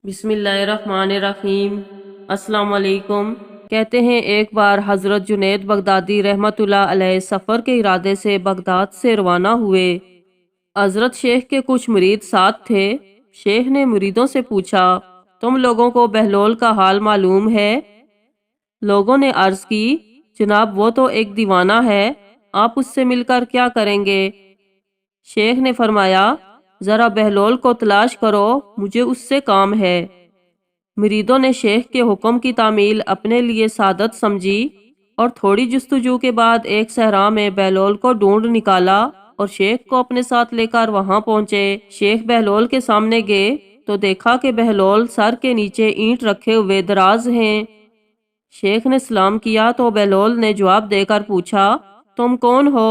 بسم اللہ الرحمن الرحیم۔ السلام علیکم۔ کہتے ہیں ایک بار حضرت جنید بغدادی رحمۃ اللہ علیہ سفر کے ارادے سے بغداد سے روانہ ہوئے۔ حضرت شیخ کے کچھ مرید ساتھ تھے۔ شیخ نے مریدوں سے پوچھا، تم لوگوں کو بہلول کا حال معلوم ہے؟ لوگوں نے عرض کی، جناب وہ تو ایک دیوانہ ہے، آپ اس سے مل کر کیا کریں گے؟ شیخ نے فرمایا، ذرا بہلول کو تلاش کرو، مجھے اس سے کام ہے۔ مریدوں نے شیخ کے حکم کی تعمیل اپنے لیے سعادت سمجھی اور تھوڑی جستجو کے بعد ایک صحرا میں بہلول کو ڈھونڈ نکالا اور شیخ کو اپنے ساتھ لے کر وہاں پہنچے۔ شیخ بہلول کے سامنے گئے تو دیکھا کہ بہلول سر کے نیچے اینٹ رکھے ہوئے دراز ہیں۔ شیخ نے سلام کیا تو بہلول نے جواب دے کر پوچھا، تم کون ہو؟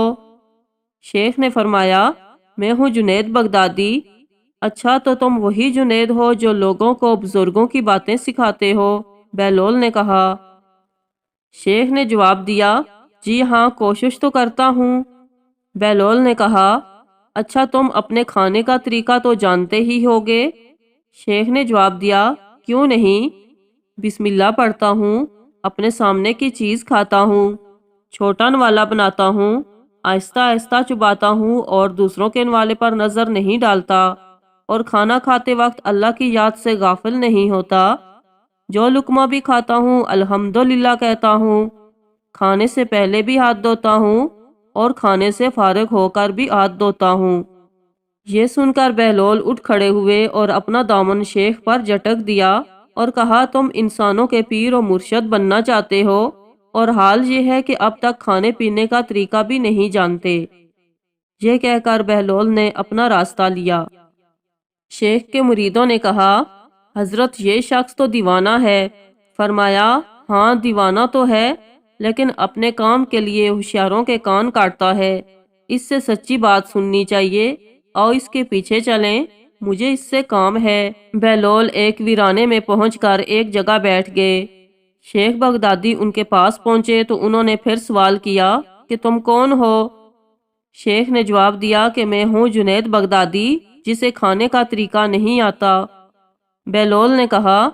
شیخ نے فرمایا، میں ہوں جنید بغدادی۔ اچھا تو تم وہی جنید ہو جو لوگوں کو بزرگوں کی باتیں سکھاتے ہو؟ بہلول نے کہا۔ شیخ نے جواب دیا، جی ہاں، کوشش تو کرتا ہوں۔ بہلول نے کہا، اچھا تم اپنے کھانے کا طریقہ تو جانتے ہی ہوگے؟ شیخ نے جواب دیا، کیوں نہیں؟ بسم اللہ پڑھتا ہوں، اپنے سامنے کی چیز کھاتا ہوں، چھوٹا نوالا بناتا ہوں، آہستہ آہستہ چباتا ہوں اور دوسروں کے نوالے پر نظر نہیں ڈالتا، اور کھانا کھاتے وقت اللہ کی یاد سے غافل نہیں ہوتا۔ جو لقمہ بھی کھاتا ہوں الحمدللہ کہتا ہوں، کھانے سے پہلے بھی ہاتھ دھوتا ہوں اور کھانے سے فارغ ہو کر بھی ہاتھ دھوتا ہوں۔ یہ سن کر بہلول اٹھ کھڑے ہوئے اور اپنا دامن شیخ پر جھٹک دیا اور کہا، تم انسانوں کے پیر و مرشد بننا چاہتے ہو اور حال یہ ہے کہ اب تک کھانے پینے کا طریقہ بھی نہیں جانتے۔ یہ کہہ کر بہلول نے اپنا راستہ لیا۔ شیخ کے مریدوں نے کہا، حضرت یہ شخص تو دیوانہ ہے۔ فرمایا، ہاں دیوانہ تو ہے، لیکن اپنے کام کے لیے ہوشیاروں کے کان کاٹتا ہے۔ اس سے سچی بات سننی چاہیے، آؤ اس کے پیچھے چلیں، مجھے اس سے کام ہے۔ بہلول ایک ویرانے میں پہنچ کر ایک جگہ بیٹھ گئے۔ شیخ بغدادی ان کے پاس پہنچے تو انہوں نے پھر سوال کیا کہ تم کون ہو؟ شیخ نے جواب دیا کہ میں ہوں جنید بغدادی، جسے کھانے کا طریقہ نہیں آتا۔ بہلول نے کہا،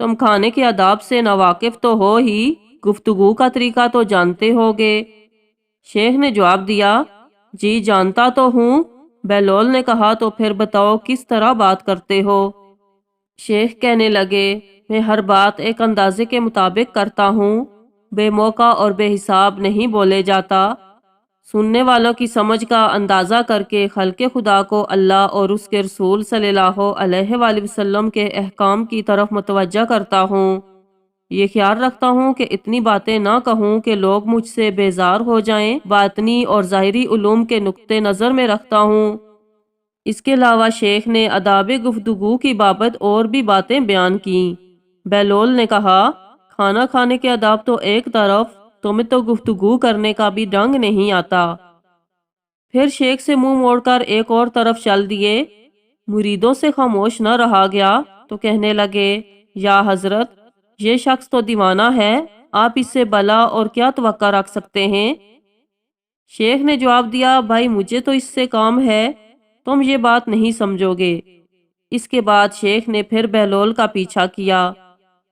تم کھانے کے آداب سے ناواقف تو ہو ہی، گفتگو کا طریقہ تو جانتے ہوگے؟ شیخ نے جواب دیا، جی جانتا تو ہوں۔ بہلول نے کہا، تو پھر بتاؤ کس طرح بات کرتے ہو؟ شیخ کہنے لگے، میں ہر بات ایک اندازے کے مطابق کرتا ہوں، بے موقع اور بے حساب نہیں بولے جاتا۔ سننے والوں کی سمجھ کا اندازہ کر کے خلق خدا کو اللہ اور اس کے رسول صلی اللہ علیہ وآلہ وسلم کے احکام کی طرف متوجہ کرتا ہوں۔ یہ خیال رکھتا ہوں کہ اتنی باتیں نہ کہوں کہ لوگ مجھ سے بیزار ہو جائیں، باطنی اور ظاہری علوم کے نقطے نظر میں رکھتا ہوں۔ اس کے علاوہ شیخ نے آداب گفتگو کی بابت اور بھی باتیں بیان کیں۔ بہلول نے کہا، کھانا کھانے کے آداب تو ایک طرف، تمہیں تو گفتگو کرنے کا بھی ڈنگ نہیں آتا۔ پھر شیخ سے منہ موڑ کر ایک اور طرف چل دیے۔ مریدوں سے خاموش نہ رہا گیا تو کہنے لگے، یا حضرت، یہ شخص تو دیوانہ ہے، آپ اس سے بلا اور کیا توقع رکھ سکتے ہیں؟ شیخ نے جواب دیا، بھائی مجھے تو اس سے کام ہے، تم یہ بات نہیں سمجھو گے۔ اس کے بعد شیخ نے پھر بہلول کا پیچھا کیا۔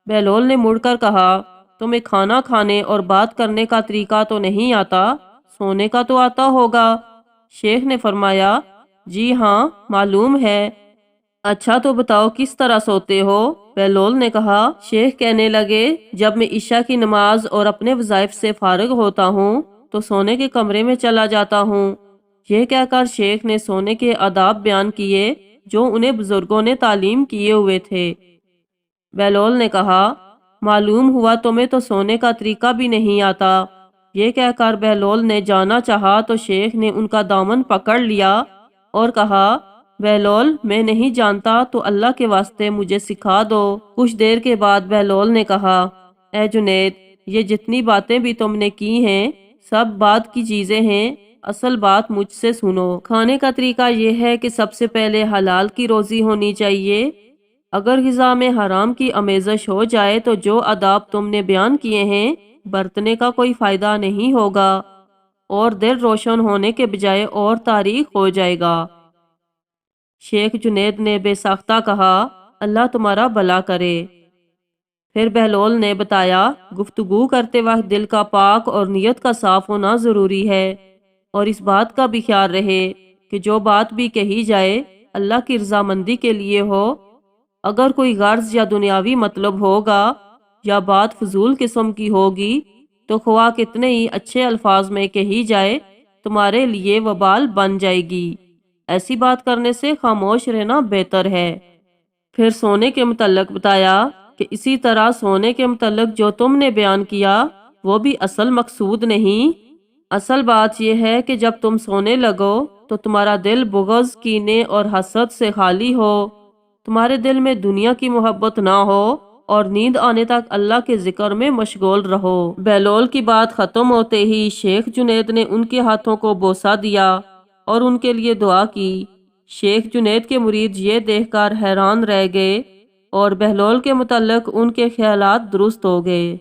بہلول نے مڑ کر کہا، تمہیں کھانا کھانے اور بات کرنے کا طریقہ تو نہیں آتا، سونے کا تو آتا ہوگا؟ شیخ نے فرمایا، جی ہاں معلوم ہے۔ اچھا تو بتاؤ کس طرح سوتے ہو؟ بہلول نے کہا۔ شیخ کہنے لگے، جب میں عشاء کی نماز اور اپنے وظائف سے فارغ ہوتا ہوں تو سونے کے کمرے میں چلا جاتا ہوں۔ یہ کہہ کر شیخ نے سونے کے آداب بیان کیے جو انہیں بزرگوں نے تعلیم کیے ہوئے تھے۔ بہلول نے کہا، معلوم ہوا تمہیں تو سونے کا طریقہ بھی نہیں آتا۔ یہ کہہ کر بہلول نے جانا چاہا تو شیخ نے ان کا دامن پکڑ لیا اور کہا، بہلول میں نہیں جانتا تو اللہ کے واسطے مجھے سکھا دو۔ کچھ دیر کے بعد بہلول نے کہا، اے جنید، یہ جتنی باتیں بھی تم نے کی ہیں سب بعد کی چیزیں ہیں، اصل بات مجھ سے سنو۔ کھانے کا طریقہ یہ ہے کہ سب سے پہلے حلال کی روزی ہونی چاہیے۔ اگر غذا میں حرام کی آمیزش ہو جائے تو جو آداب تم نے بیان کیے ہیں برتنے کا کوئی فائدہ نہیں ہوگا اور دل روشن ہونے کے بجائے اور تاریک ہو جائے گا۔ شیخ جنید نے بے ساختہ کہا، اللہ تمہارا بھلا کرے۔ پھر بہلول نے بتایا گفتگو کرتے وقت دل کا پاک اور نیت کا صاف ہونا ضروری ہے، اور اس بات کا بھی خیال رہے کہ جو بات بھی کہی جائے اللہ کی رضامندی کے لیے ہو۔ اگر کوئی غرض یا دنیاوی مطلب ہوگا یا بات فضول قسم کی ہوگی تو خواہ کتنے ہی اچھے الفاظ میں کہی جائے تمہارے لیے وبال بن جائے گی۔ ایسی بات کرنے سے خاموش رہنا بہتر ہے۔ پھر سونے کے متعلق بتایا کہ اسی طرح سونے کے متعلق جو تم نے بیان کیا وہ بھی اصل مقصود نہیں۔ اصل بات یہ ہے کہ جب تم سونے لگو تو تمہارا دل بغض، کینے اور حسد سے خالی ہو، تمہارے دل میں دنیا کی محبت نہ ہو، اور نیند آنے تک اللہ کے ذکر میں مشغول رہو۔ بہلول کی بات ختم ہوتے ہی شیخ جنید نے ان کے ہاتھوں کو بوسہ دیا اور ان کے لیے دعا کی۔ شیخ جنید کے مرید یہ دیکھ کر حیران رہ گئے اور بہلول کے متعلق ان کے خیالات درست ہو گئے۔